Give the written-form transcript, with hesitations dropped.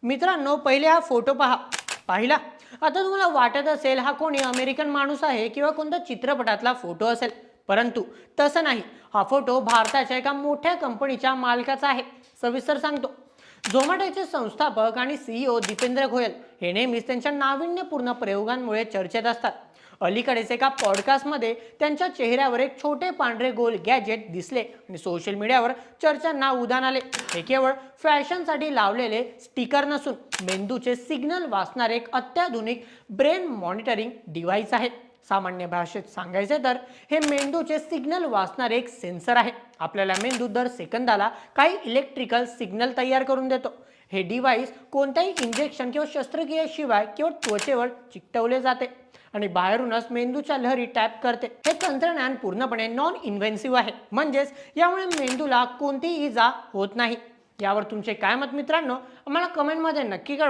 मित्रांनो, पहिले हा फोटो पहा. पाहिला? आता तुम्हाला वाटत असेल हा कोणी अमेरिकन माणूस आहे किंवा कोणत्या चित्रपटातला फोटो असेल, परंतु तसं नाही. हा फोटो भारताच्या एका मोठ्या कंपनीच्या मालकाचा आहे. सविस्तर सांगतो. झोमॅटोचे संस्थापक आणि सीईओ दीपेंद्र गोयल हे नेहमीच त्यांच्या नाविन्यपूर्ण प्रयोगांमुळे चर्चेत असतात. अलीकडेच एका पॉडकास्टमध्ये त्यांच्या चेहऱ्यावर एक छोटे पांढरे गोल गॅजेट दिसले आणि सोशल मीडियावर चर्चांना उधाण आले. हे केवळ फॅशनसाठी लावलेले स्टिकर नसून मेंदूचे सिग्नल वाचणारे एक अत्याधुनिक ब्रेन मॉनिटरिंग डिव्हाइस आहे. सामान्य भाषेत सांगायचे तर हे मेंदूचे सिग्नल वाचणारे एक सेन्सर आहे. आपल्याला मेंदू दर सेकंदाला काही इलेक्ट्रिकल सिग्नल तयार करून देतो. हे डिव्हाइस कोणत्याही इंजेक्शन किंवा शस्त्रक्रियेशिवाय केवळ त्वचेवर चिकटवले जाते आणि बाहेरूनच मेंदूच्या लहरी टॅप करते. हे तंत्रज्ञान पूर्णपणे नॉन इन्व्हेन्सिव्ह आहे, म्हणजेच यामुळे मेंदूला कोणतीही इजा होत नाही. यावर तुमचे काय मत मित्रांनो, आम्हाला कमेंटमध्ये नक्की कळवा.